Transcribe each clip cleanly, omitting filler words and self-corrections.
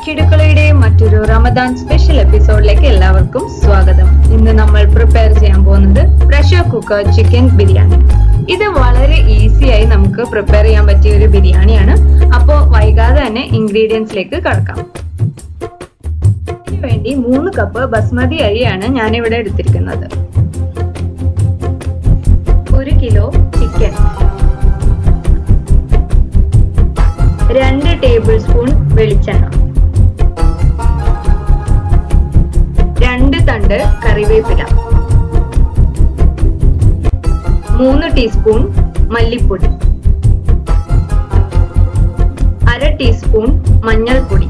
കിടുക്കളയുടെ മറ്റൊരു റമദാൻ സ്പെഷ്യൽ എപ്പിസോഡിലേക്ക് എല്ലാവർക്കും സ്വാഗതം. ഇന്ന് നമ്മൾ പ്രിപ്പയർ ചെയ്യാൻ പോകുന്നത് പ്രഷർ കുക്കർ ചിക്കൻ ബിരിയാണി. ഇത് വളരെ ഈസി ആയി നമുക്ക് പ്രിപ്പയർ ചെയ്യാൻ പറ്റിയ ഒരു ബിരിയാണിയാണ്. അപ്പോൾ വൈകാതെ തന്നെ ഇൻഗ്രീഡിയൻസിലേക്ക് കടക്കാം. ഇതിനു വേണ്ടി 3 കപ്പ് ബസ്മതി അരിയാണ് ഞാനിവിടെ എടുത്തിരിക്കുന്നത്. 1 കിലോ ചിക്കൻ, 2 ടേബിൾ സ്പൂൺ വെളിച്ചെണ്ണ, 2 തണ്ട് കറിവേപ്പില, 3 ടീസ്പൂൺ മല്ലിപ്പൊടി, 1/2 ടീസ്പൂൺ മഞ്ഞൾപ്പൊടി,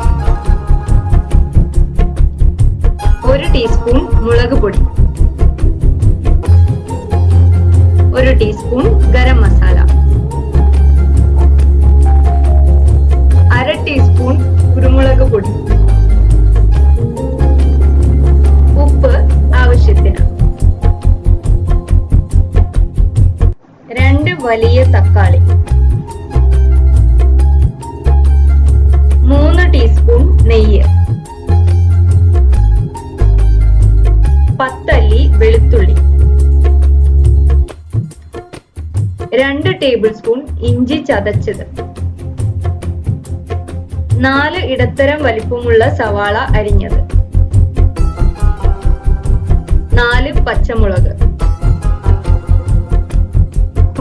1 ടീസ്പൂൺ മുളക് പൊടി, 1 ടീസ്പൂൺ ഗരം മസാല, 1/2 ടീസ്പൂൺ കുരുമുളക് പൊടി, ഉപ്പ് ആവശ്യത്തിന്, 2 വലിയ തക്കാളി, 3 ടീസ്പൂൺ നെയ്യ്, 10 അല്ലി വെളുത്തുള്ളി, 2 ടേബിൾ സ്പൂൺ ഇഞ്ചി ചതച്ചത്, 4 ഇടത്തരം വലിപ്പമുള്ള സവാള അരിഞ്ഞത്, 4 പച്ചമുളക്,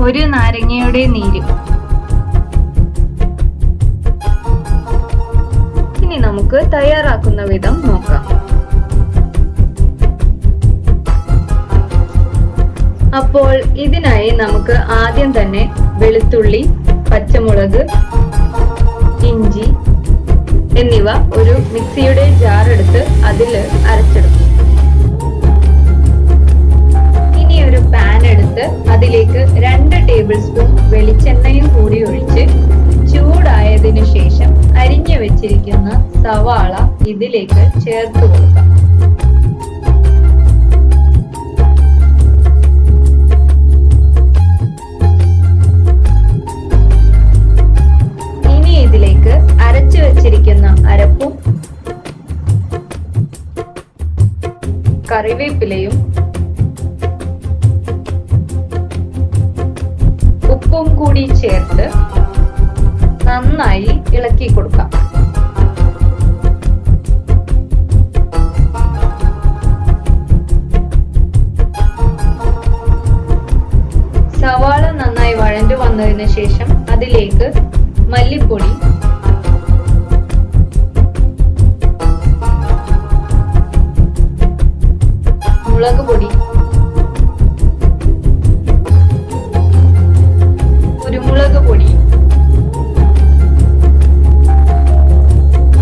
1 നാരങ്ങയുടെ നീര്. ഇനി നമുക്ക് തയ്യാറാക്കുന്ന വിധം നോക്കാം. അപ്പോൾ ഇതിനായി നമുക്ക് ആദ്യം തന്നെ വെളുത്തുള്ളി, പച്ചമുളക്, ഇഞ്ചി എന്നിവ ഒരു മിക്സിയുടെ ജാർ എടുത്ത് അതിൽ അരച്ചെടുക്കും. ഇനി ഒരു പാൻ എടുത്ത് അതിലേക്ക് 2 ടേബിൾ സ്പൂൺ വെളിച്ചെണ്ണയും കൂടി ഒഴിച്ച് ചൂടായതിനു ശേഷം അരിഞ്ഞു വെച്ചിരിക്കുന്ന സവാള ഇതിലേക്ക് ചേർത്ത് കൊടുക്കാം. ഇതിലേക്ക് അരച്ചു വെച്ചിരിക്കുന്ന അരപ്പും കറിവേപ്പിലയും ഉപ്പും കൂടി ചേർത്ത് നന്നായി ഇളക്കി കൊടുക്കാം. സവാള നന്നായി വഴണ്ടു വന്നതിന് ശേഷം അതിലേക്ക് മല്ലിപ്പൊടി, മുളക് പൊടി, കുരുമുളക് പൊടി,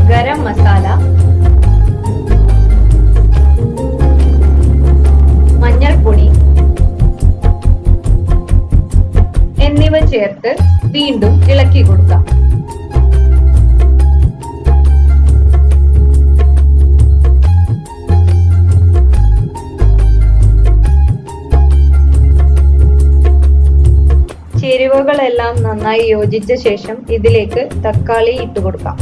ഗരം മസാല, മഞ്ഞൾപ്പൊടി എന്നിവ ചേർത്ത് വീണ്ടും ഇളക്കി കൊടുക്കാം. ചേരുവകളെല്ലാം നന്നായി യോജിച്ച ശേഷം ഇതിലേക്ക് തക്കാളി ഇട്ട് കൊടുക്കാം.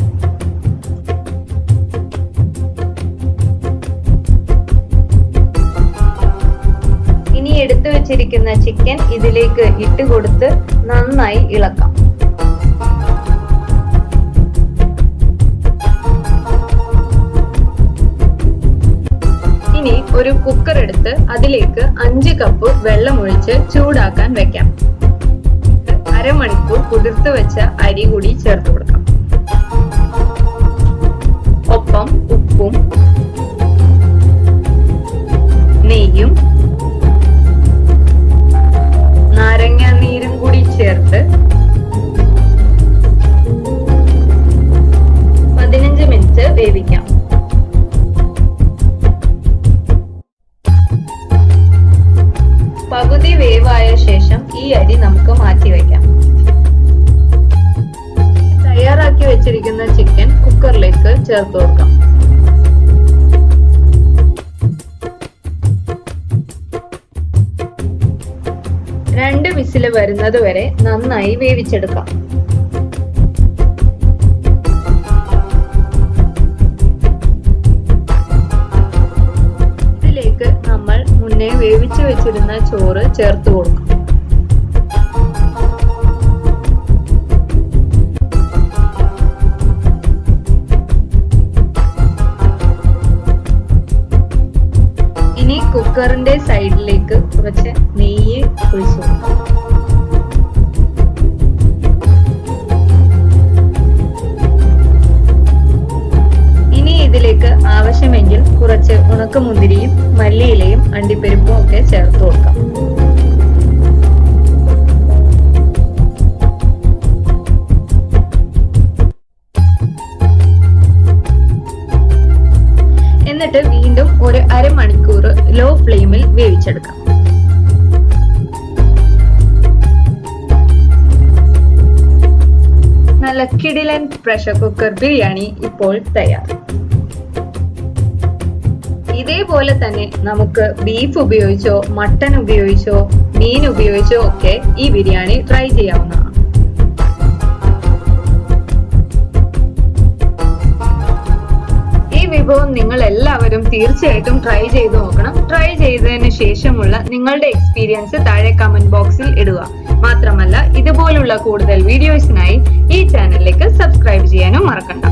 ഇനി എടുത്തു വെച്ചിരിക്കുന്ന ചിക്കൻ ഇതിലേക്ക് ഇട്ട് കൊടുത്ത് നന്നായി ഇളക്കാം. ഇനി ഒരു കുക്കർ എടുത്ത് അതിലേക്ക് 5 കപ്പ് വെള്ളം ഒഴിച്ച് ചൂടാക്കാൻ വെക്കാം. അരമണിക്കൂർ കുതിർത്ത് വെച്ച അരി കൂടി ചേർത്ത് കൊടുക്കാം. ഒപ്പം ഉപ്പും നെയ്യും നാരങ്ങ നീരും കൂടി ചേർത്ത് 15 മിനിറ്റ് വേവിക്കാം. പകുതി വേവായ ശേഷം ഈ അരി നമുക്ക് മാറ്റി വയ്ക്കാം. തയ്യാറാക്കി വെച്ചിരിക്കുന്ന ചിക്കൻ കുക്കറിലേക്ക് ചേർത്ത് കൊടുക്കാം. രണ്ട് വിസിൽ വരുന്നത് വരെ നന്നായി വേവിച്ചെടുക്കാം. വെച്ചിരുന്ന ചോറ് ചേർത്ത് കൊടുക്കാം. ഇനി കുക്കറിന്റെ സൈഡിലേക്ക് കുറച്ച് നെയ്യ് ഒഴിച്ചു കൊടുക്കാം. ഇനി ഇതിലേക്ക് ആവശ്യമെങ്കിൽ കുറച്ച് ഉണക്കമുന്തിരിയും മല്ലിയിലയും അണ്ടിപ്പരിപ്പും ഒക്കെ ചേർത്ത് കൊടുക്കാം. എന്നിട്ട് വീണ്ടും ഒരു അരമണിക്കൂർ ലോ ഫ്ലെയിമിൽ വേവിച്ചെടുക്കാം. നല്ല കിടിലൻ പ്രഷർ കുക്കർ ബിരിയാണി ഇപ്പോൾ തയ്യാർ. ഇതേപോലെ തന്നെ നമുക്ക് ബീഫ് ഉപയോഗിച്ചോ മട്ടൺ ഉപയോഗിച്ചോ മീൻ ഉപയോഗിച്ചോ ഒക്കെ ഈ ബിരിയാണി ട്രൈ ചെയ്യാവുന്നതാണ്. ഈ വിഭവം നിങ്ങൾ എല്ലാവരും തീർച്ചയായിട്ടും ട്രൈ ചെയ്ത് നോക്കണം. ട്രൈ ചെയ്തതിന് ശേഷമുള്ള നിങ്ങളുടെ എക്സ്പീരിയൻസ് താഴെ കമന്റ് ബോക്സിൽ ഇടുക. മാത്രമല്ല ഇതുപോലുള്ള കൂടുതൽ വീഡിയോസിനായി ഈ ചാനലിലേക്ക് സബ്സ്ക്രൈബ് ചെയ്യാനും മറക്കണ്ട.